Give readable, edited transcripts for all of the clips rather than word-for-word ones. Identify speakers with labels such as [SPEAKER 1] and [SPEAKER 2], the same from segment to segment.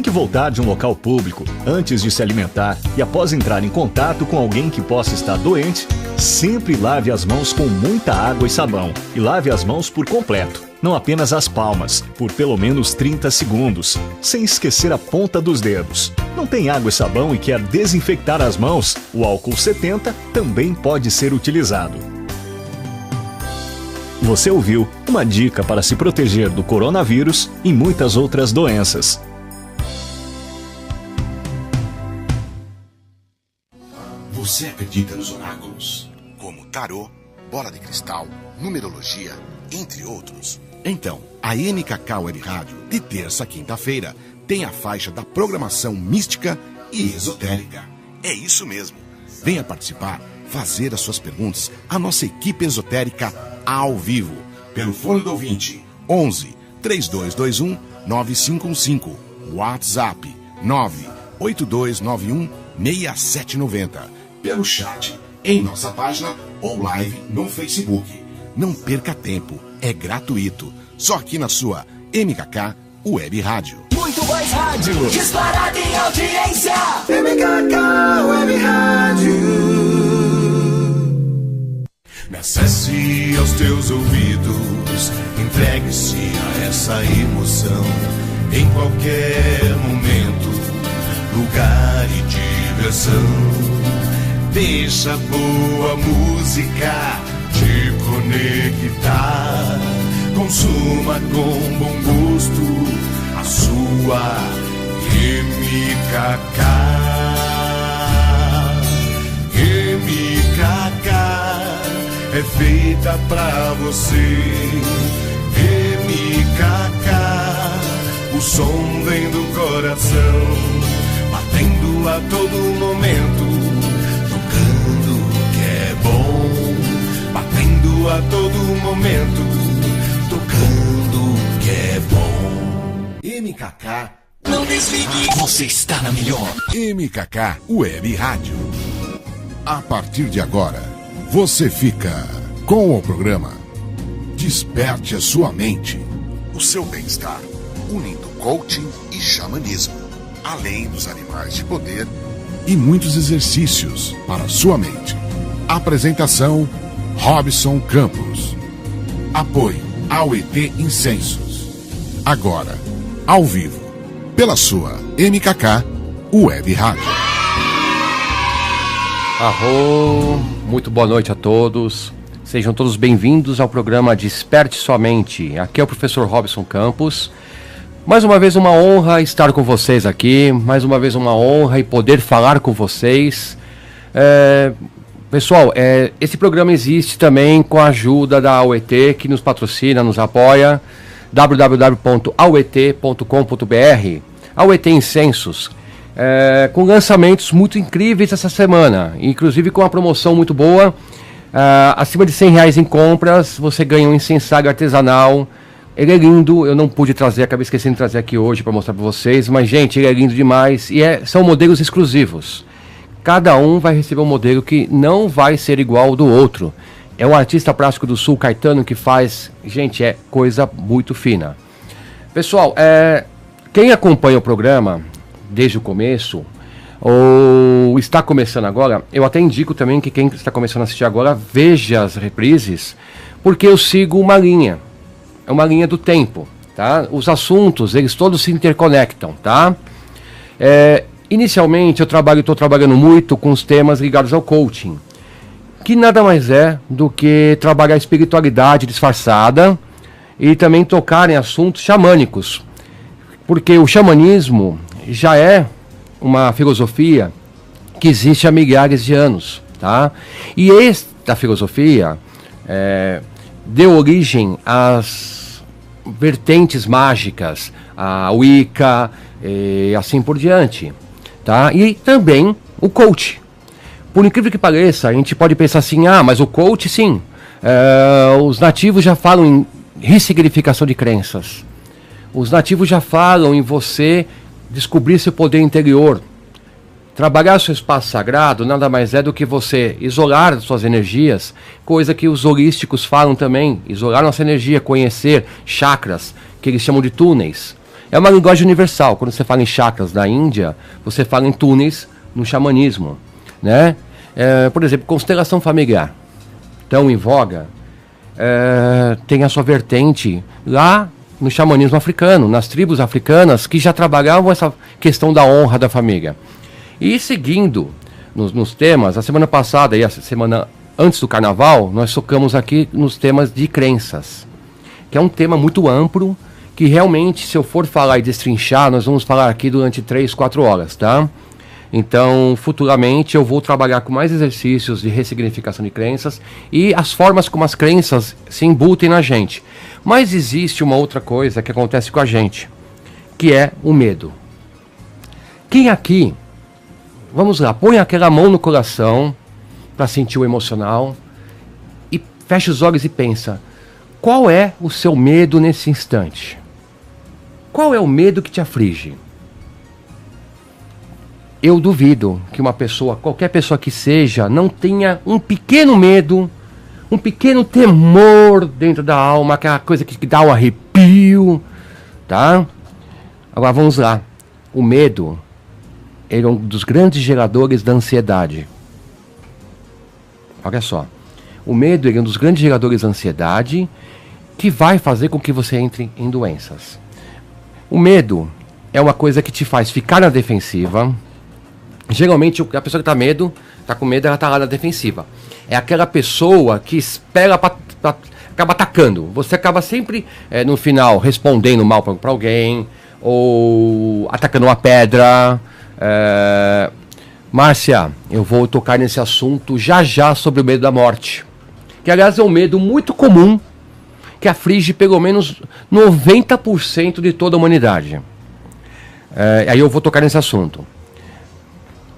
[SPEAKER 1] que voltar de um local público, antes de se alimentar e após entrar em contato com alguém que possa estar doente, sempre lave as mãos com muita água e sabão. E lave as mãos por completo, não apenas as palmas, por pelo menos 30 segundos, sem esquecer a ponta dos dedos. Não tem água e sabão e quer desinfectar as mãos? O álcool 70 também pode ser utilizado. Você ouviu uma dica para se proteger do coronavírus e muitas outras doenças.
[SPEAKER 2] Você acredita nos oráculos? Como tarô, bola de cristal, numerologia, entre outros? Então, a MKK Web Rádio, de terça a quinta-feira, tem a faixa da programação mística e esotérica. É isso mesmo. Venha participar, fazer as suas perguntas à nossa equipe esotérica ao vivo, pelo fone do ouvinte, 11 3221 9515, WhatsApp 98291 6790, pelo chat, em nossa página ou live no Facebook. Não perca tempo, é gratuito, só aqui na sua MKK Web Rádio.
[SPEAKER 3] Muito mais rádio, disparada em audiência.
[SPEAKER 2] MKK Web Rádio.
[SPEAKER 4] Me acesse aos teus ouvidos, entregue-se a essa emoção, em qualquer momento, lugar e diversão. Deixa boa música te conectar. Consuma com bom gosto a sua MKK. MKK é feita pra você. MKK, o som vem do coração, batendo a todo momento. Batendo a todo momento, tocando que é bom.
[SPEAKER 2] MKK,
[SPEAKER 3] não desligue, você está na melhor.
[SPEAKER 2] MKK Web Rádio. A partir de agora, você fica com o programa Desperte a Sua Mente, o seu bem-estar, unindo coaching e xamanismo, além dos animais de poder e muitos exercícios para a sua mente. Apresentação Robson Campos. Apoio ao ET Incensos. Agora, ao vivo, pela sua MKK Web Rádio.
[SPEAKER 5] Arro, muito boa noite a todos. Sejam todos bem-vindos ao programa Desperte Sua Mente. Aqui é o professor Robson Campos. Mais uma vez uma honra estar com vocês aqui. Mais uma vez uma honra e poder falar com vocês. Pessoal, esse programa existe também com a ajuda da AUET, que nos patrocina, nos apoia, www.auet.com.br, AUET Incensos, com lançamentos muito incríveis essa semana, inclusive com uma promoção muito boa, acima de R$100 em compras, você ganha um incensário artesanal. Ele é lindo, eu não pude trazer, acabei esquecendo de trazer aqui hoje para mostrar para vocês, mas gente, ele é lindo demais e são modelos exclusivos. Cada um vai receber um modelo que não vai ser igual ao do outro. É um artista plástico do Sul, Caetano, que faz... Gente, é coisa muito fina. Pessoal, quem acompanha o programa desde o começo, ou está começando agora, eu até indico também que quem está começando a assistir agora, veja as reprises, porque eu sigo uma linha. É uma linha do tempo, tá? Os assuntos, eles todos se interconectam, tá? Inicialmente eu estou trabalhando muito com os temas ligados ao coaching, que nada mais é do que trabalhar a espiritualidade disfarçada e também tocar em assuntos xamânicos, porque o xamanismo já é uma filosofia que existe há milhares de anos, tá? E esta filosofia deu origem às vertentes mágicas, a Wicca e assim por diante. Tá? E também o coach. Por incrível que pareça, a gente pode pensar assim, mas o coach sim, os nativos já falam em ressignificação de crenças. Os nativos já falam em você descobrir seu poder interior. Trabalhar seu espaço sagrado nada mais é do que você isolar suas energias, coisa que os holísticos falam também, isolar nossa energia, conhecer chakras, que eles chamam de túneis. É uma linguagem universal. Quando você fala em chakras da Índia, você fala em túneis no xamanismo, né? Por exemplo, constelação familiar, tão em voga, tem a sua vertente lá no xamanismo africano, nas tribos africanas que já trabalhavam essa questão da honra da família. E seguindo nos temas, a semana passada e a semana antes do carnaval, nós tocamos aqui nos temas de crenças, que é um tema muito amplo, que realmente, se eu for falar e destrinchar, nós vamos falar aqui durante 3, 4 horas, tá? Então, futuramente, eu vou trabalhar com mais exercícios de ressignificação de crenças e as formas como as crenças se embutem na gente. Mas existe uma outra coisa que acontece com a gente, que é o medo. Quem aqui, vamos lá, põe aquela mão no coração para sentir o emocional e fecha os olhos e pensa, qual é o seu medo nesse instante? Qual é o medo que te aflige? Eu duvido que uma pessoa, qualquer pessoa que seja, não tenha um pequeno medo, um pequeno temor dentro da alma, aquela coisa que dá um arrepio, tá? Agora vamos lá. O medo, ele é um dos grandes geradores da ansiedade. Olha só. O medo, ele é um dos grandes geradores da ansiedade que vai fazer com que você entre em doenças. O medo é uma coisa que te faz ficar na defensiva. Geralmente a pessoa que tá com medo, ela tá lá na defensiva. É aquela pessoa que espera acaba atacando. Você acaba sempre, no final, respondendo mal para alguém, ou atacando uma pedra. Márcia, eu vou tocar nesse assunto já sobre o medo da morte. Que, aliás, é um medo muito comum, que aflige pelo menos 90% de toda a humanidade. Aí eu vou tocar nesse assunto.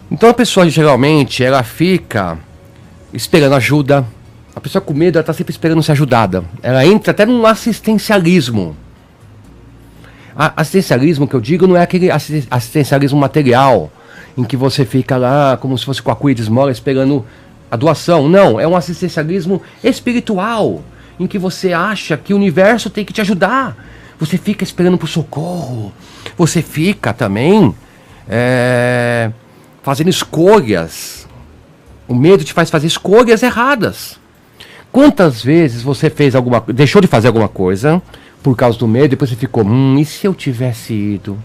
[SPEAKER 5] Então a pessoa geralmente ela fica esperando ajuda. A pessoa com medo, ela está sempre esperando ser ajudada. Ela entra até num assistencialismo. Assistencialismo que eu digo não é aquele assistencialismo material, em que você fica lá como se fosse com a cuia de esmola esperando a doação. Não, é um assistencialismo espiritual, em que você acha que o universo tem que te ajudar. Você fica esperando por socorro. Você fica também fazendo escolhas. O medo te faz fazer escolhas erradas. Quantas vezes você deixou de fazer alguma coisa por causa do medo, depois você ficou, e se eu tivesse ido?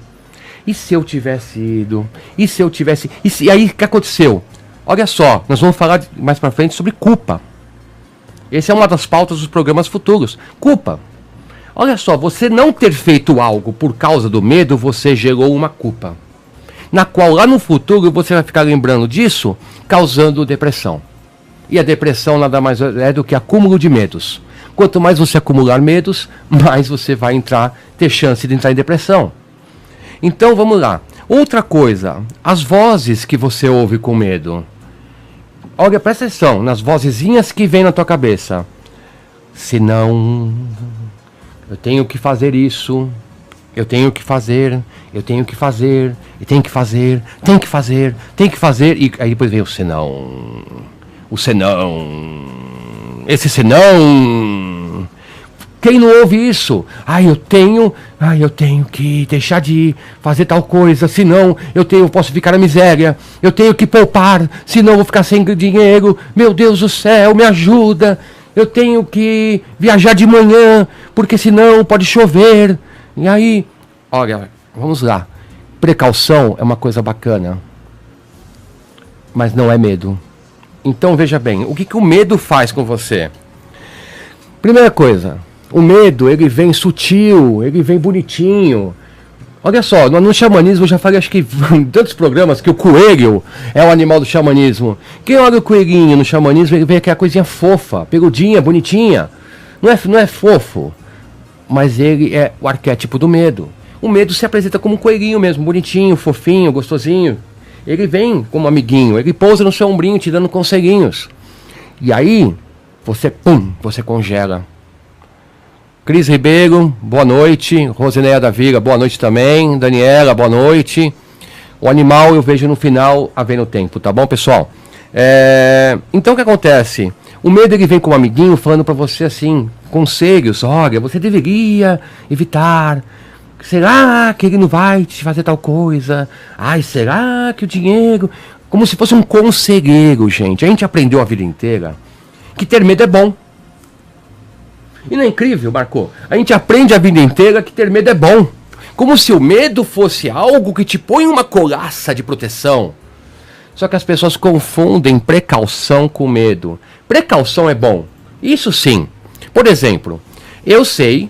[SPEAKER 5] E se eu tivesse ido? E se eu tivesse... E aí, o que aconteceu? Olha só, nós vamos falar mais pra frente sobre culpa. Essa é uma das pautas dos programas futuros. Culpa. Olha só, você não ter feito algo por causa do medo, você gerou uma culpa, na qual lá no futuro você vai ficar lembrando disso, causando depressão. E a depressão nada mais é do que acúmulo de medos. Quanto mais você acumular medos, mais você vai ter chance de entrar em depressão. Então vamos lá. Outra coisa, as vozes que você ouve com medo. Olha, presta atenção nas vozezinhas que vêm na tua cabeça. Senão, eu tenho que fazer isso, eu tenho que fazer, eu tenho que fazer, e tem que fazer, tem que fazer, tem que fazer, e aí depois vem o senão, esse senão. Quem não ouve isso? Eu tenho que deixar de fazer tal coisa, senão eu posso ficar na miséria, eu tenho que poupar, senão eu vou ficar sem dinheiro, meu Deus do céu, me ajuda, eu tenho que viajar de manhã, porque senão pode chover. E aí, olha, vamos lá, precaução é uma coisa bacana, mas não é medo. Então veja bem, o que o medo faz com você? Primeira coisa, o medo, ele vem sutil, ele vem bonitinho. Olha só, no xamanismo eu já falei, acho que em tantos programas, que o coelho é o animal do xamanismo. Quem olha o coelhinho no xamanismo, ele vê aquela coisinha fofa, peludinha, bonitinha. Não é fofo, mas ele é o arquétipo do medo. O medo se apresenta como um coelhinho mesmo, bonitinho, fofinho, gostosinho. Ele vem como amiguinho, ele pousa no seu ombrinho te dando conselhinhos. E aí, você congela. Cris Ribeiro, boa noite. Rosineia da Vila, boa noite também. Daniela, boa noite. O animal eu vejo no final, a ver no tempo, tá bom, pessoal? Então o que acontece? O medo, ele vem como amiguinho falando pra você assim, conselhos. Olha, você deveria evitar será que ele não vai te fazer tal coisa? Ai, será que o dinheiro... Como se fosse um conselheiro, gente. A gente aprendeu a vida inteira que ter medo é bom. E não é incrível, Marco? A gente aprende a vida inteira que ter medo é bom. Como se o medo fosse algo que te põe uma couraça de proteção. Só que as pessoas confundem precaução com medo. Precaução é bom. Isso sim. Por exemplo, eu sei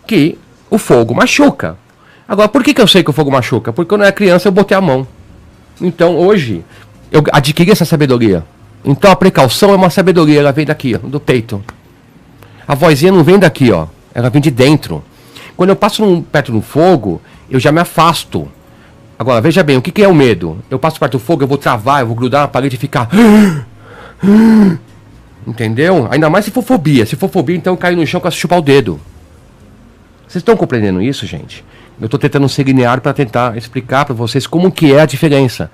[SPEAKER 5] que o fogo machuca. Agora, por que eu sei que o fogo machuca? Porque quando eu era criança eu botei a mão. Então, hoje, eu adquiri essa sabedoria. Então, a precaução é uma sabedoria, ela vem daqui, ó, do peito. A vozinha não vem daqui, ó. Ela vem de dentro. Quando eu passo perto do fogo, eu já me afasto. Agora, veja bem, o que é o medo? Eu passo perto do fogo, eu vou travar, eu vou grudar na parede e ficar... Entendeu? Ainda mais se for fobia. Se for fobia, então eu caio no chão com chupar o dedo. Vocês estão compreendendo isso, gente? Eu estou tentando ser linear para tentar explicar para vocês como que é a diferença.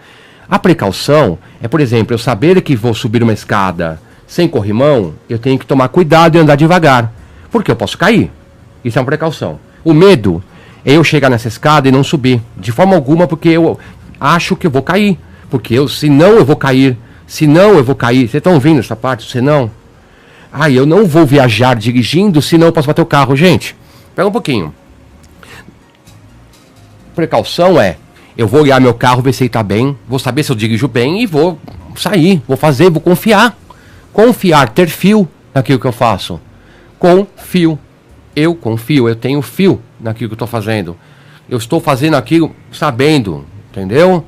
[SPEAKER 5] A precaução é, por exemplo, eu saber que vou subir uma escada sem corrimão, eu tenho que tomar cuidado e andar devagar. Porque eu posso cair. Isso é uma precaução. O medo é eu chegar nessa escada e não subir. De forma alguma, porque eu acho que eu vou cair. Porque senão eu vou cair. Senão eu vou cair. Vocês estão ouvindo essa parte? Senão. Eu não vou viajar dirigindo, senão eu posso bater o carro. Gente, pega um pouquinho. Precaução é, eu vou olhar meu carro, ver se ele está bem, vou saber se eu dirijo bem e vou sair, vou fazer, vou confiar. Confiar, ter fio naquilo que eu faço. Confio. Eu confio, eu tenho fio naquilo que eu estou fazendo. Eu estou fazendo aquilo sabendo, entendeu?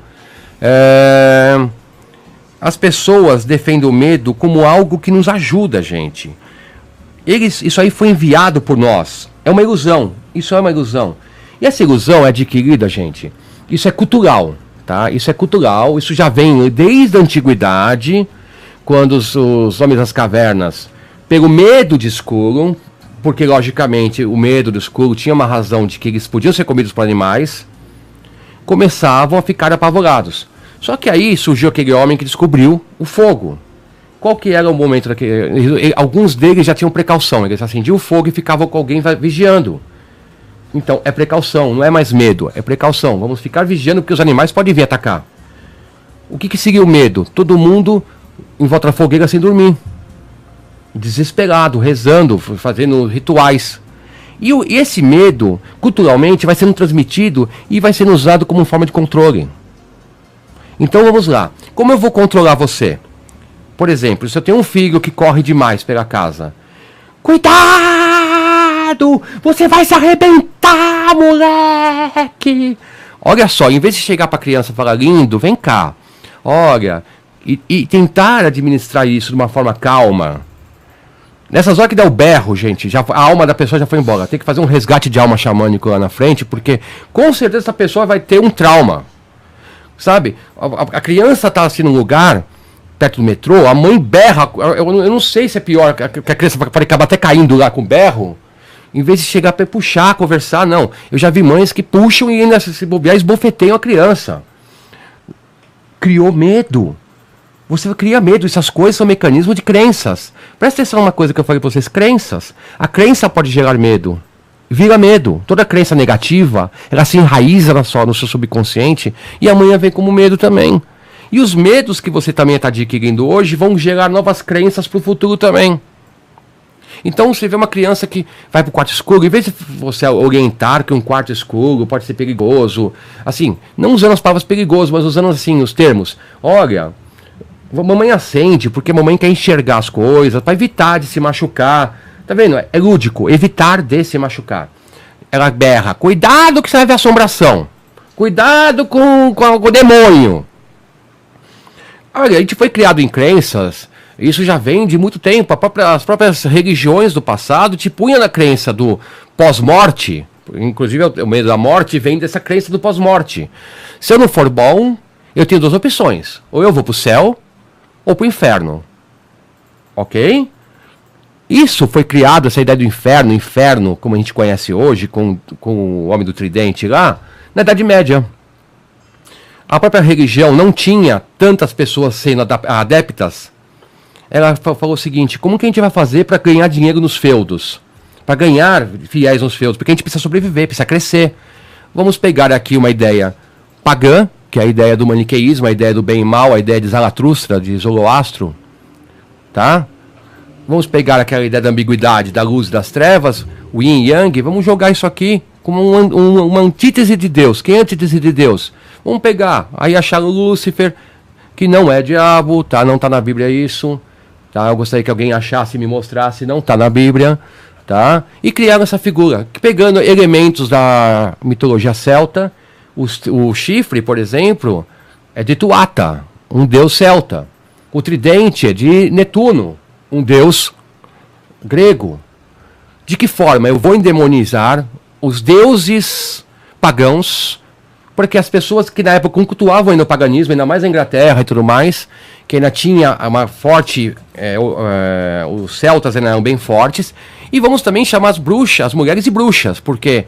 [SPEAKER 5] As pessoas defendem o medo como algo que nos ajuda, gente. Isso aí foi enviado por nós. É uma ilusão. Isso é uma ilusão. E essa ilusão é adquirida, gente. Isso é cultural, tá? Isso é cultural. Isso já vem desde a antiguidade, quando os homens das cavernas, pelo medo de escuro, porque logicamente o medo do escuro tinha uma razão de que eles podiam ser comidos por animais, começavam a ficar apavorados. Só que aí surgiu aquele homem que descobriu o fogo. Qual que era o momento daquele... Alguns deles já tinham precaução. Eles acendiam o fogo e ficavam com alguém vigiando. Então, é precaução, não é mais medo, é precaução. Vamos ficar vigiando porque os animais podem vir atacar. O que seria o medo? Todo mundo em volta da fogueira sem dormir. Desesperado, rezando, fazendo rituais. E esse medo, culturalmente, vai sendo transmitido e vai sendo usado como forma de controle. Então, vamos lá. Como eu vou controlar você? Por exemplo, se eu tenho um filho que corre demais pela casa. Cuidado! Você vai se arrebentar, moleque! Olha só, em vez de chegar para a criança e falar, lindo, vem cá. Olha, e tentar administrar isso de uma forma calma. Nessas horas que dá o berro, gente, a alma da pessoa já foi embora. Tem que fazer um resgate de alma xamânico lá na frente, porque com certeza essa pessoa vai ter um trauma. Sabe? A criança está assim num lugar... perto do metrô, a mãe berra, eu não sei se é pior, que a criança vai acabar até caindo lá com berro, em vez de chegar para puxar, conversar, não. Eu já vi mães que puxam e ainda se bobear, esbofeteiam a criança. Criou medo. Você cria medo, essas coisas são mecanismos de crenças. Presta atenção uma coisa que eu falei para vocês, crenças. A crença pode gerar medo. Vira medo. Toda crença negativa, ela se enraiza no seu subconsciente e amanhã vem como medo também. E os medos que você também está adquirindo hoje vão gerar novas crenças para o futuro também. Então você vê uma criança que vai para o quarto escuro, em vez de você orientar que um quarto escuro pode ser perigoso, assim, não usando as palavras perigoso, mas usando assim os termos. Olha, mamãe acende porque mamãe quer enxergar as coisas, para evitar de se machucar. Tá vendo? É lúdico, evitar de se machucar. Ela berra, cuidado que você vai ver assombração. Cuidado com o demônio. Olha, a gente foi criado em crenças, isso já vem de muito tempo. As próprias religiões do passado te punham na crença do pós-morte. Inclusive o medo da morte vem dessa crença do pós-morte. Se eu não for bom, eu tenho duas opções. Ou eu vou para o céu, ou para o inferno. Ok? Isso foi criado, essa ideia do inferno, como a gente conhece hoje, com o homem do tridente lá, na Idade Média. A própria religião não tinha tantas pessoas sendo adeptas. Ela falou o seguinte, como que a gente vai fazer para ganhar dinheiro nos feudos? Para ganhar fiéis nos feudos? Porque a gente precisa sobreviver, precisa crescer. Vamos pegar aqui uma ideia pagã, que é a ideia do maniqueísmo, a ideia do bem e mal, a ideia de Zaratustra, de Zoroastro, tá? Vamos pegar aquela ideia da ambiguidade, da luz e das trevas, o yin e yang, vamos jogar isso aqui como uma antítese de Deus. Quem é a antítese de Deus? Vamos pegar, aí achar o Lúcifer, que não é diabo, tá? Não está na Bíblia isso, tá? Eu gostaria que alguém achasse e me mostrasse, não está na Bíblia, tá? E criar essa figura, pegando elementos da mitologia celta. O chifre, por exemplo, é de Tuatha, um deus celta. O tridente é de Netuno, um deus grego. De que forma eu vou endemonizar os deuses pagãos, porque as pessoas que na época cultuavam ainda o paganismo, ainda mais na Inglaterra e tudo mais, que ainda tinha uma forte, os celtas ainda eram bem fortes, e vamos também chamar as bruxas, as mulheres de bruxas, porque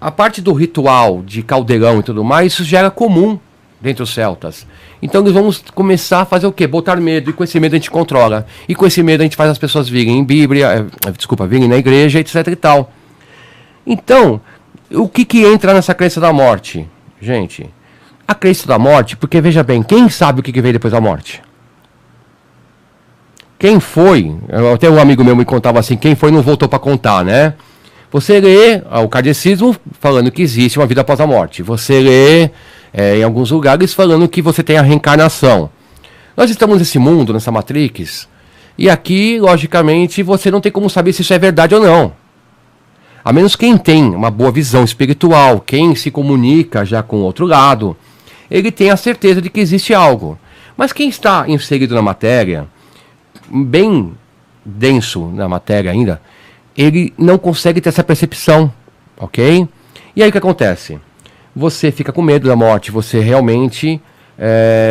[SPEAKER 5] a parte do ritual de caldeirão e tudo mais, isso já era comum dentre os celtas. Então nós vamos começar a fazer o quê? Botar medo, e com esse medo a gente controla. E com esse medo a gente faz as pessoas virem em Bíblia, virem na igreja, etc e tal. Então, o que entra nessa crença da morte? Gente, a crença da morte, porque veja bem, quem sabe o que veio depois da morte? Quem foi? Até um amigo meu me contava assim, quem foi não voltou para contar, né? Você lê o kardecismo falando que existe uma vida após a morte. Você lê em alguns lugares falando que você tem a reencarnação. Nós estamos nesse mundo, nessa Matrix, e aqui, logicamente, você não tem como saber se isso é verdade ou não. A menos quem tem uma boa visão espiritual, quem se comunica já com o outro lado, ele tem a certeza de que existe algo. Mas quem está inserido na matéria, bem denso na matéria ainda, ele não consegue ter essa percepção, ok? E aí o que acontece? Você fica com medo da morte, você realmente,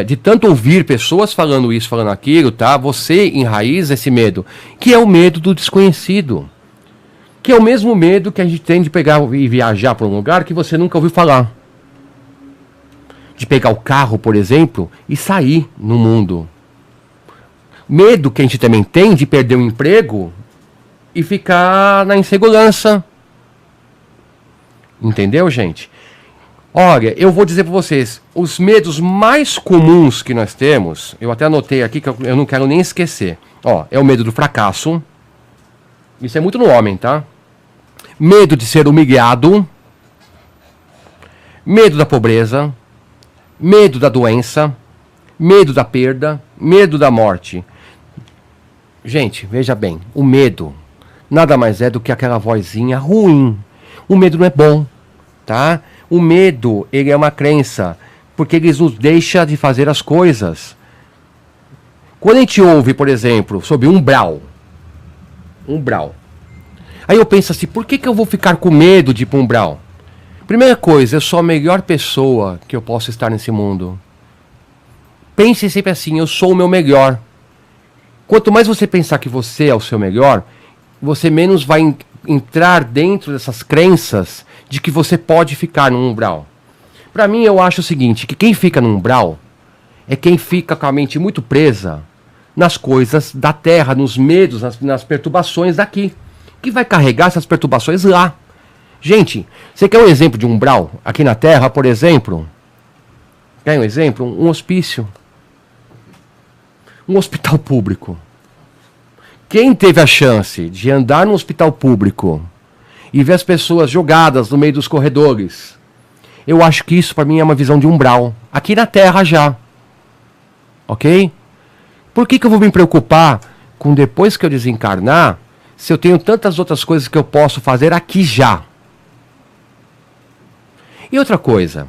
[SPEAKER 5] de tanto ouvir pessoas falando isso, falando aquilo, tá? Você enraiza esse medo, que é o medo do desconhecido. Que é o mesmo medo que a gente tem de pegar e viajar para um lugar que você nunca ouviu falar. De pegar o carro, por exemplo, e sair no mundo. Medo que a gente também tem de perder o emprego e ficar na insegurança. Entendeu, gente? Olha, eu vou dizer para vocês, os medos mais comuns que nós temos, eu até anotei aqui que eu não quero nem esquecer. Ó, é o medo do fracasso. Isso é muito no homem, tá? Medo de ser humilhado. Medo da pobreza. Medo da doença. Medo da perda. Medo da morte. Gente, veja bem, o medo nada mais é do que aquela vozinha ruim. O medo não é bom, tá? O medo, ele é uma crença, porque ele nos deixa de fazer as coisas. Quando a gente ouve, por exemplo, sobre umbral, aí eu penso assim, por que eu vou ficar com medo de ir para umbral? Primeira coisa, eu sou a melhor pessoa que eu posso estar nesse mundo. Pense sempre assim, eu sou o meu melhor. Quanto mais você pensar que você é o seu melhor, você menos vai entrar dentro dessas crenças de que você pode ficar num umbral. Para mim, eu acho o seguinte, que quem fica num umbral é quem fica com a mente muito presa nas coisas da terra, nos medos, nas perturbações daqui, que vai carregar essas perturbações lá. Gente, você quer um exemplo de umbral aqui na terra, por exemplo? Quer um exemplo? Um hospício. Um hospital público. Quem teve a chance de andar num hospital público e ver as pessoas jogadas no meio dos corredores, eu acho que isso para mim é uma visão de umbral. Aqui na Terra já. Ok? Por que eu vou me preocupar com depois que eu desencarnar, se eu tenho tantas outras coisas que eu posso fazer aqui já? E outra coisa,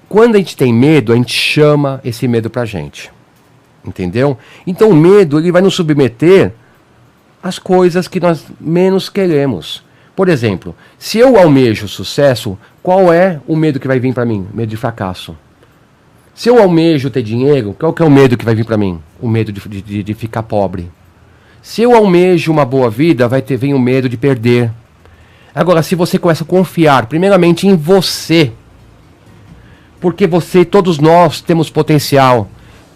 [SPEAKER 5] quando a gente tem medo, a gente chama esse medo pra gente. Entendeu? Então o medo, ele vai nos submeter às coisas que nós menos queremos. Por exemplo, se eu almejo sucesso, qual é o medo que vai vir para mim? Medo de fracasso. Se eu almejo ter dinheiro, qual que é o medo que vai vir para mim? O medo de ficar pobre. Se eu almejo uma boa vida, vem o medo de perder. Agora, se você começa a confiar, primeiramente em você, porque todos nós temos potencial.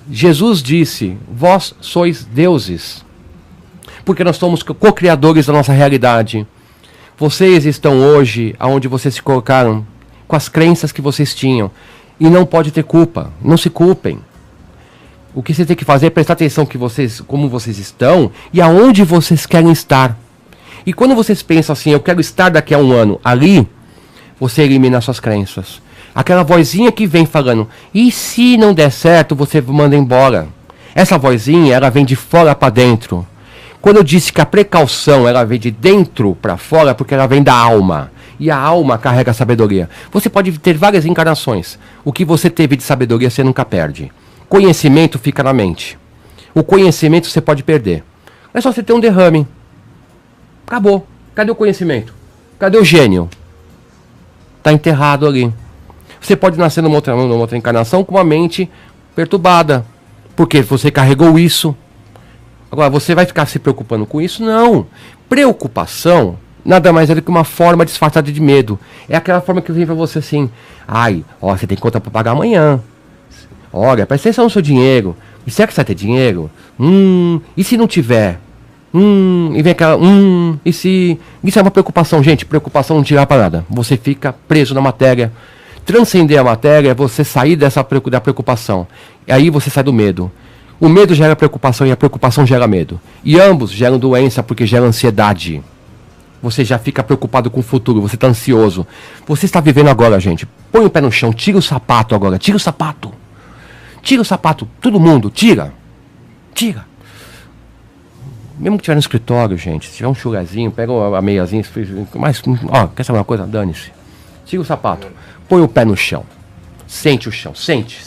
[SPEAKER 5] Jesus disse, vós sois deuses, porque nós somos co-criadores da nossa realidade. Vocês estão hoje onde vocês se colocaram com as crenças que vocês tinham. E não pode ter culpa. Não se culpem. O que você tem que fazer é prestar atenção que como vocês estão e aonde vocês querem estar. E quando vocês pensam assim, eu quero estar daqui a um ano ali, você elimina suas crenças. Aquela vozinha que vem falando, e se não der certo, você manda embora. Essa vozinha, ela vem de fora para dentro. Quando eu disse que a precaução, ela vem de dentro para fora, porque ela vem da alma. E a alma carrega a sabedoria. Você pode ter várias encarnações. O que você teve de sabedoria, você nunca perde. Conhecimento fica na mente. O conhecimento você pode perder. É só você ter um derrame. Acabou. Cadê o conhecimento? Cadê o gênio? Está enterrado ali. Você pode nascer numa outra encarnação com uma mente perturbada. Porque você carregou isso. Agora, você vai ficar se preocupando com isso? Não. Preocupação nada mais é do que uma forma disfarçada de medo. É aquela forma que vem pra você assim. Ai, ó, você tem conta pra pagar amanhã. Olha, presta atenção no seu dinheiro. E será que você vai ter dinheiro? E se não tiver? E vem aquela, e se... Isso é uma preocupação, gente. Preocupação não tira pra nada. Você fica preso na matéria. Transcender a matéria é você sair da preocupação. E aí você sai do medo. O medo gera preocupação e a preocupação gera medo. E ambos geram doença porque geram ansiedade. Você já fica preocupado com o futuro, você está ansioso. Você está vivendo agora, gente. Põe o pé no chão, tira o sapato agora, tira o sapato. Tira o sapato, todo mundo, tira. Tira. Mesmo que tiver no escritório, gente, se tiver um chugazinho, pega a meiazinha, mas, ó, quer saber uma coisa? Dane-se. Tira o sapato, põe o pé no chão. Sente o chão, sente.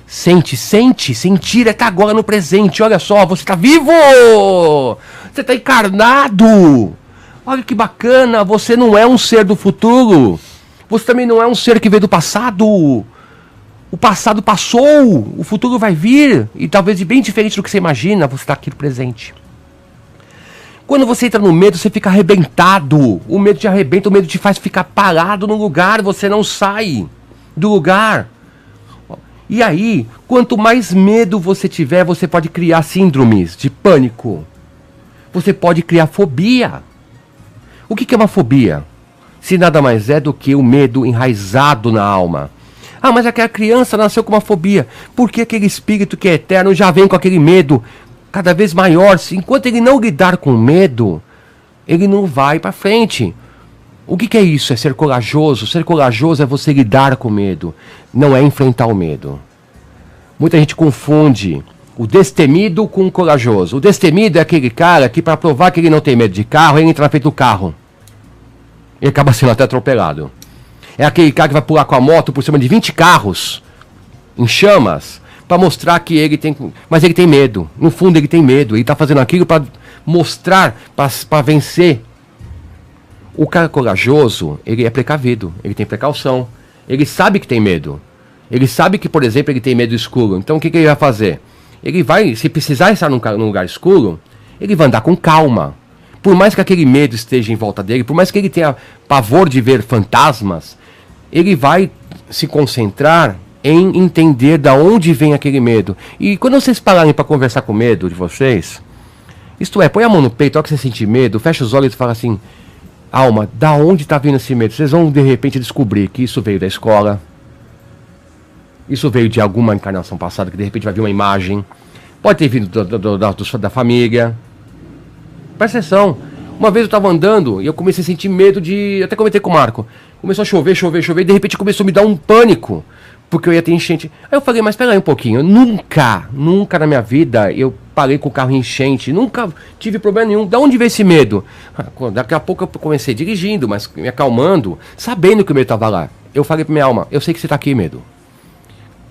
[SPEAKER 5] Sentir é estar agora no presente. Olha só, você está vivo! Você está encarnado! Olha que bacana, você não é um ser do futuro. Você também não é um ser que veio do passado. O passado passou, o futuro vai vir. E talvez de bem diferente do que você imagina, você está aqui no presente. Quando você entra no medo, você fica arrebentado. O medo te arrebenta, o medo te faz ficar parado no lugar. Você não sai do lugar. E aí, quanto mais medo você tiver, você pode criar síndromes de pânico. Você pode criar fobia. O que é uma fobia? Se nada mais é do que o medo enraizado na alma. Ah, mas aquela criança nasceu com uma fobia. Por que aquele espírito que é eterno já vem com aquele medo cada vez maior? Enquanto ele não lidar com o medo, ele não vai para frente. O que é isso? É ser corajoso. Ser corajoso é você lidar com o medo. Não é enfrentar o medo. Muita gente confunde o destemido com o corajoso. O destemido é aquele cara que, para provar que ele não tem medo de carro, ele entra na frente do carro. E acaba sendo até atropelado. É aquele cara que vai pular com a moto por cima de 20 carros em chamas para mostrar que ele tem... Mas ele tem medo. No fundo ele tem medo. Ele está fazendo aquilo para mostrar, para vencer. O cara corajoso, ele é precavido. Ele tem precaução. Ele sabe que tem medo. Ele sabe que, por exemplo, ele tem medo escuro. Então o que ele vai fazer? Ele vai, se precisar estar num lugar escuro, ele vai andar com calma. Por mais que aquele medo esteja em volta dele, por mais que ele tenha pavor de ver fantasmas, ele vai se concentrar em entender de onde vem aquele medo. E quando vocês pararem para conversar com o medo de vocês, isto é, põe a mão no peito, olha que você sentir medo, fecha os olhos e fala assim, alma, da onde está vindo esse medo? Vocês vão de repente descobrir que isso veio da escola, isso veio de alguma encarnação passada, que de repente vai vir uma imagem, pode ter vindo da família. Presta atenção. Uma vez eu estava andando e eu comecei a sentir medo de... Até comentei com o Marco. Começou a chover, e de repente começou a me dar um pânico. Porque eu ia ter enchente. Aí eu falei, mas espera aí um pouquinho. Nunca na minha vida eu parei com o carro em enchente. Nunca tive problema nenhum. Da onde veio esse medo? Daqui a pouco eu comecei dirigindo, mas me acalmando, sabendo que o medo estava lá. Eu falei pra minha alma, eu sei que você está aqui, medo.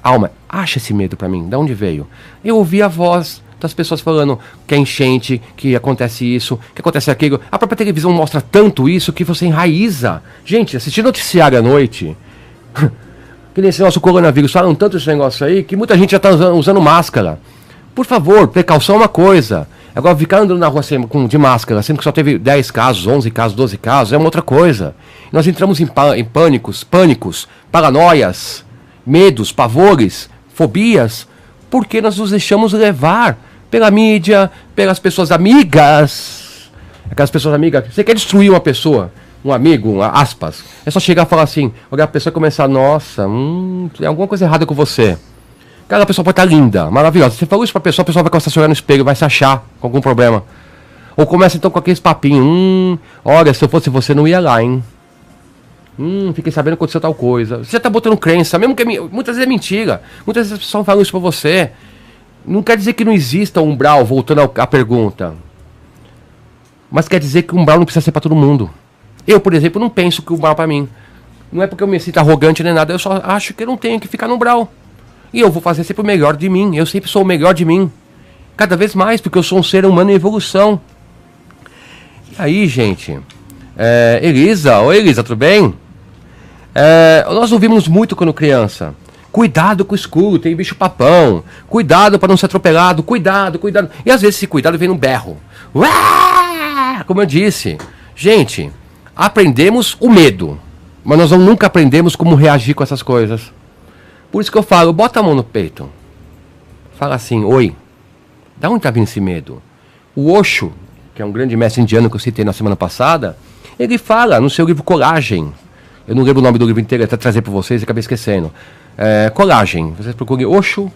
[SPEAKER 5] Alma, acha esse medo pra mim. Da onde veio? Eu ouvi a voz das pessoas falando que é enchente, que acontece isso, que acontece aquilo. A própria televisão mostra tanto isso que você enraiza. Gente, assistir noticiário à noite, que nesse nosso coronavírus falam tanto esse negócio aí, que muita gente já está usando máscara. Por favor, precaução é uma coisa. Agora, ficar andando na rua de máscara, sendo que só teve 10 casos, 11 casos, 12 casos, é uma outra coisa. Nós entramos em pânicos, paranoias, medos, pavores, fobias, porque nós nos deixamos levar pela mídia, pelas pessoas amigas. Aquelas pessoas amigas, você quer destruir uma pessoa, um amigo, aspas, é só chegar e falar assim, olhar a pessoa e começar, nossa, tem alguma coisa errada com você. Aquela pessoa pode estar linda, maravilhosa. Você falou isso pra pessoa, a pessoa vai começar a se olhar no espelho, vai se achar com algum problema. Ou começa então com aqueles papinhos, olha, se eu fosse você não ia lá, hein. Fiquei sabendo que aconteceu tal coisa. Você já tá botando crença, mesmo que muitas vezes é mentira. Muitas vezes as pessoas falam isso pra você. Não quer dizer que não exista um umbral, voltando à pergunta. Mas quer dizer que o umbral não precisa ser pra todo mundo. Eu, por exemplo, não penso que o umbral pra mim. Não é porque eu me sinto arrogante nem nada, eu só acho que eu não tenho que ficar no umbral. E eu vou fazer sempre o melhor de mim. Eu sempre sou o melhor de mim. Cada vez mais, porque eu sou um ser humano em evolução. E aí, gente... Elisa, oi Elisa, tudo bem? Nós ouvimos muito quando criança. Cuidado com o escuro, tem bicho papão. Cuidado para não ser atropelado. Cuidado. E às vezes esse cuidado vem num berro. Uá! Como eu disse. Gente, aprendemos o medo. Mas nós nunca aprendemos como reagir com essas coisas. Por isso que eu falo, bota a mão no peito. Fala assim, oi. Da onde tá vindo esse medo? O Osho, que é um grande mestre indiano que eu citei na semana passada, ele fala no seu livro Coragem. Eu não lembro o nome do livro inteiro, até trazer para vocês e acabei esquecendo. Coragem. Vocês procurem Osho,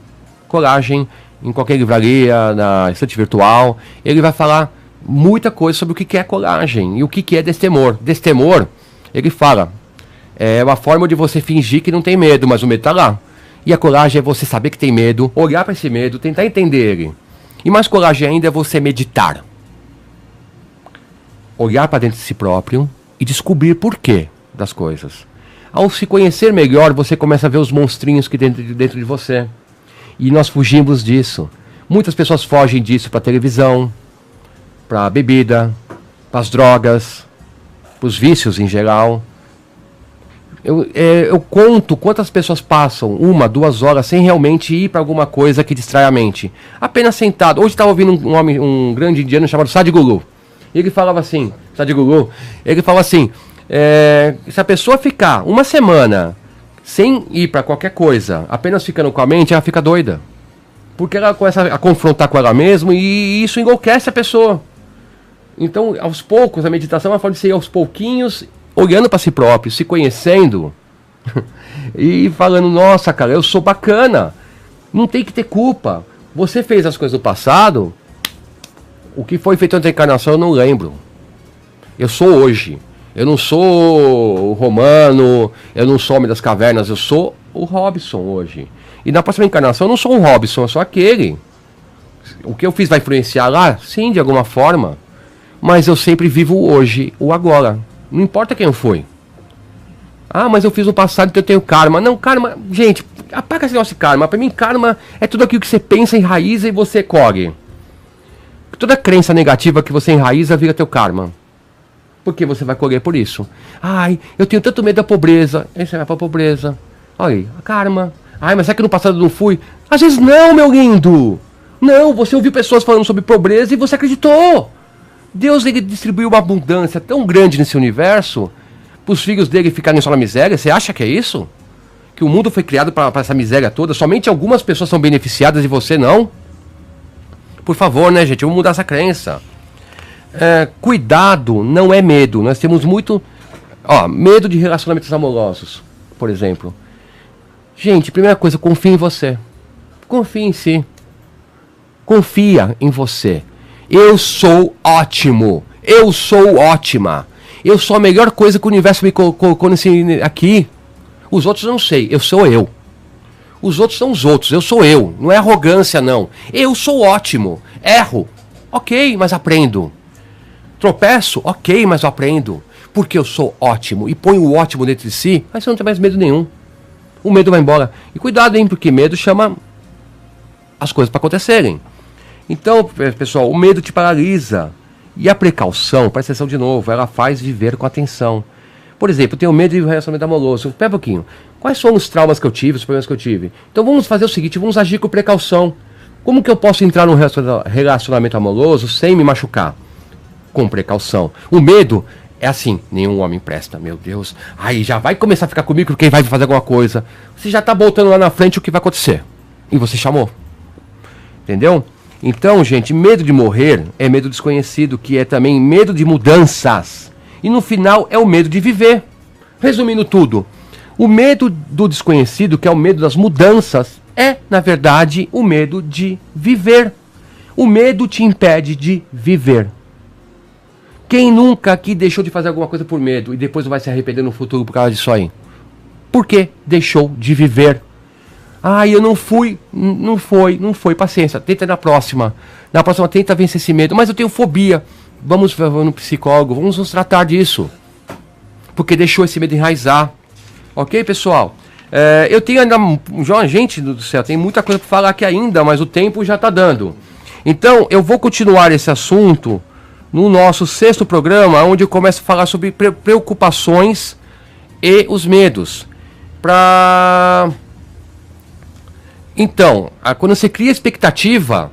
[SPEAKER 5] Coragem, em qualquer livraria, na estante virtual. Ele vai falar muita coisa sobre o que é coragem e o que é destemor. Destemor, ele fala, é uma forma de você fingir que não tem medo, mas o medo está lá. E a coragem é você saber que tem medo, olhar para esse medo, tentar entender ele. E mais coragem ainda é você meditar. Olhar para dentro de si próprio e descobrir porquê das coisas. Ao se conhecer melhor, você começa a ver os monstrinhos que dentro de você. E nós fugimos disso. Muitas pessoas fogem disso para a televisão, para a bebida, para as drogas, para os vícios em geral. Eu conto quantas pessoas passam 1, 2 horas sem realmente ir para alguma coisa que distrai a mente. Apenas sentado. Hoje estava ouvindo um grande indiano chamado Sadhguru. Ele falava assim, Sadhguru, ele falava assim, se a pessoa ficar 1 semana sem ir para qualquer coisa, apenas ficando com a mente, ela fica doida. Porque ela começa a confrontar com ela mesma e isso enlouquece a pessoa. Então, aos poucos, a meditação ela pode ser aos pouquinhos, olhando para si próprio, se conhecendo e falando, nossa, cara, eu sou bacana, não tem que ter culpa. Você fez as coisas do passado, o que foi feito antes da encarnação eu não lembro. Eu sou hoje. Eu não sou o Romano, eu não sou o Homem das Cavernas, eu sou o Robson hoje. E na próxima encarnação eu não sou o Robson, eu sou aquele. O que eu fiz vai influenciar lá? Sim, de alguma forma. Mas eu sempre vivo hoje, o agora. Não importa quem eu fui. Ah, mas eu fiz no passado então eu tenho karma. Não, karma... Gente, apaga esse negócio de karma. Pra mim, karma é tudo aquilo que você pensa, enraiza e você colhe. Toda crença negativa que você enraiza vira teu karma. Porque você vai colher por isso. Ai, eu tenho tanto medo da pobreza. Aí você vai pra pobreza. Olha aí, a karma. Ai, mas será que no passado eu não fui? Às vezes não, meu lindo. Não, você ouviu pessoas falando sobre pobreza e você acreditou. Deus, ele distribuiu uma abundância tão grande nesse universo para os filhos dele ficarem só na miséria. Você acha que é isso? Que o mundo foi criado para essa miséria toda? Somente algumas pessoas são beneficiadas e você não? Por favor, né, gente? Vamos mudar essa crença. Cuidado não é medo. Nós temos muito... medo de relacionamentos amorosos, por exemplo. Gente, primeira coisa, confia em você. Confia em si. Confia em você. Eu sou ótimo. Eu sou ótima. Eu sou a melhor coisa que o universo me colocou aqui. Os outros eu não sei. Eu sou eu. Os outros são os outros. Eu sou eu. Não é arrogância, não. Eu sou ótimo. Erro. Ok, mas aprendo. Tropeço. Ok, mas eu aprendo. Porque eu sou ótimo. E põe o ótimo dentro de si. Aí você não tem mais medo nenhum. O medo vai embora. E cuidado, hein? Porque medo chama as coisas para acontecerem. Então, pessoal, o medo te paralisa. E a precaução, presta atenção de novo, ela faz viver com atenção. Por exemplo, eu tenho medo de um relacionamento amoroso. Pera um pouquinho. Quais foram os traumas que eu tive, os problemas que eu tive? Então vamos fazer o seguinte, vamos agir com precaução. Como que eu posso entrar num relacionamento amoroso sem me machucar? Com precaução. O medo é assim, nenhum homem presta, meu Deus. Aí já vai começar a ficar comigo porque vai fazer alguma coisa. Você já está botando lá na frente o que vai acontecer. E você chamou. Entendeu? Então, gente, medo de morrer é medo desconhecido, que é também medo de mudanças. E no final é o medo de viver. Resumindo tudo, o medo do desconhecido, que é o medo das mudanças, é, na verdade, o medo de viver. O medo te impede de viver. Quem nunca aqui deixou de fazer alguma coisa por medo e depois vai se arrepender no futuro por causa disso aí? Por que deixou de viver? Eu não fui. Não foi. Paciência, tenta na próxima. Na próxima tenta vencer esse medo. Mas eu tenho fobia. Vamos no psicólogo, vamos nos tratar disso. Porque deixou esse medo enraizar. Ok, pessoal? Eu tenho ainda... Gente do céu, tem muita coisa para falar aqui ainda, mas o tempo já está dando. Então, eu vou continuar esse assunto no nosso 6º programa, onde eu começo a falar sobre preocupações e os medos. Então, quando você cria expectativa,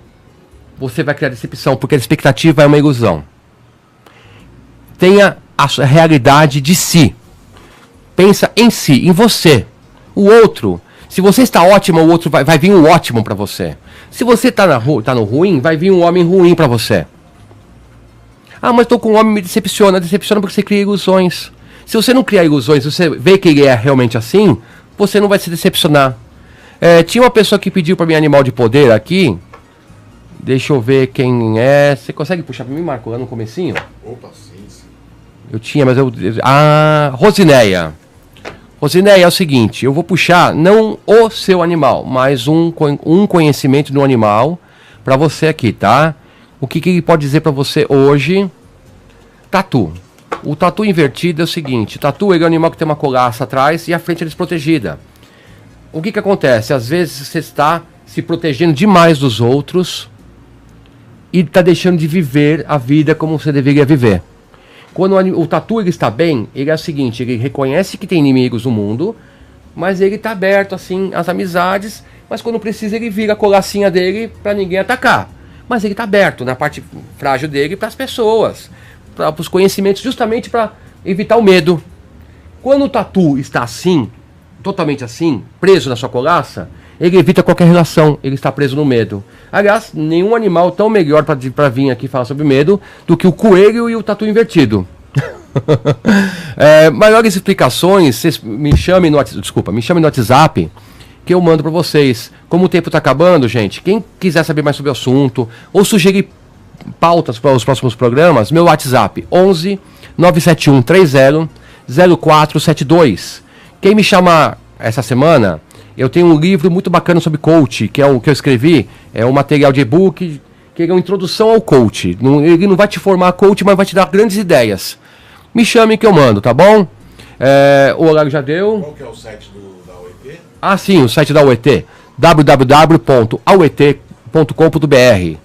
[SPEAKER 5] você vai criar decepção, porque a expectativa é uma ilusão. Tenha a realidade de si. Pensa em si, em você. O outro, se você está ótimo, o outro vai vir um ótimo para você. Se você está no ruim, vai vir um homem ruim para você. Mas estou com um homem, me decepciona. Decepciona porque você cria ilusões. Se você não criar ilusões, você vê que ele é realmente assim, você não vai se decepcionar. Tinha uma pessoa que pediu para mim animal de poder aqui. Deixa eu ver quem é. Você consegue puxar para mim, Marco, lá no comecinho?
[SPEAKER 2] Opa, sim.
[SPEAKER 5] Eu tinha, mas Rosineia. Rosineia, é o seguinte, eu vou puxar não o seu animal, mas um conhecimento do animal para você aqui, tá? O que ele pode dizer para você hoje? Tatu. O tatu invertido é o seguinte, tatu ele é um animal que tem uma colaça atrás e a frente é desprotegida. O que acontece? Às vezes você está se protegendo demais dos outros e está deixando de viver a vida como você deveria viver. Quando o tatu ele está bem, ele é o seguinte, ele reconhece que tem inimigos no mundo, mas ele está aberto assim às amizades, mas quando precisa ele vira a colacinha dele para ninguém atacar. Mas ele está aberto na parte frágil dele para as pessoas, para os conhecimentos, justamente para evitar o medo. Quando o tatu está assim, totalmente assim, preso na sua colaça, ele evita qualquer relação, ele está preso no medo. Aliás, nenhum animal tão melhor para vir aqui falar sobre medo do que o coelho e o tatu invertido. Maiores explicações, vocês me chamem no WhatsApp, que eu mando para vocês. Como o tempo está acabando, gente, quem quiser saber mais sobre o assunto, ou sugerir pautas para os próximos programas, meu WhatsApp, 11 971 30 0472. Quem me chamar essa semana... Eu tenho um livro muito bacana sobre coach, que é o que eu escrevi, é um material de e-book, que é uma introdução ao coach. Ele não vai te formar coach, mas vai te dar grandes ideias. Me chame que eu mando, tá bom? O horário já deu.
[SPEAKER 2] Qual que é o site da UET?
[SPEAKER 5] Sim, o site da UET, www.auet.com.br.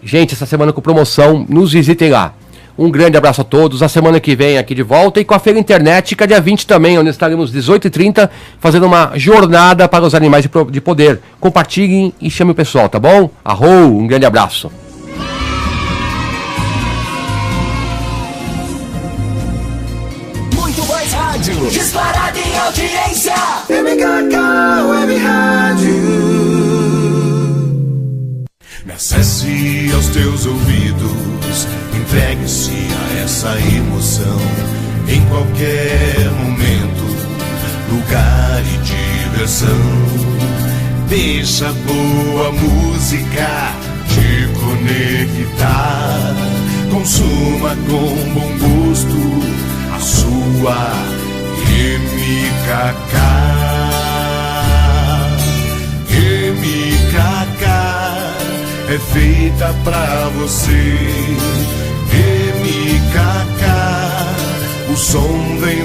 [SPEAKER 5] Gente, essa semana com promoção, nos visitem lá. Um grande abraço a todos. A semana que vem aqui de volta e com a Feira Internética, dia 20 também, onde estaremos 18h30 fazendo uma jornada para os animais de poder. Compartilhem e chame o pessoal, tá bom? Um grande abraço.
[SPEAKER 3] Muito mais rádio, disparado em audiência.
[SPEAKER 4] MKK Web Rádio. Me acesse aos teus ouvidos, entregue-se a essa emoção, em qualquer momento, lugar e diversão. Deixa a boa música te conectar, consuma com bom gosto a sua MKK. MKK é feita pra você,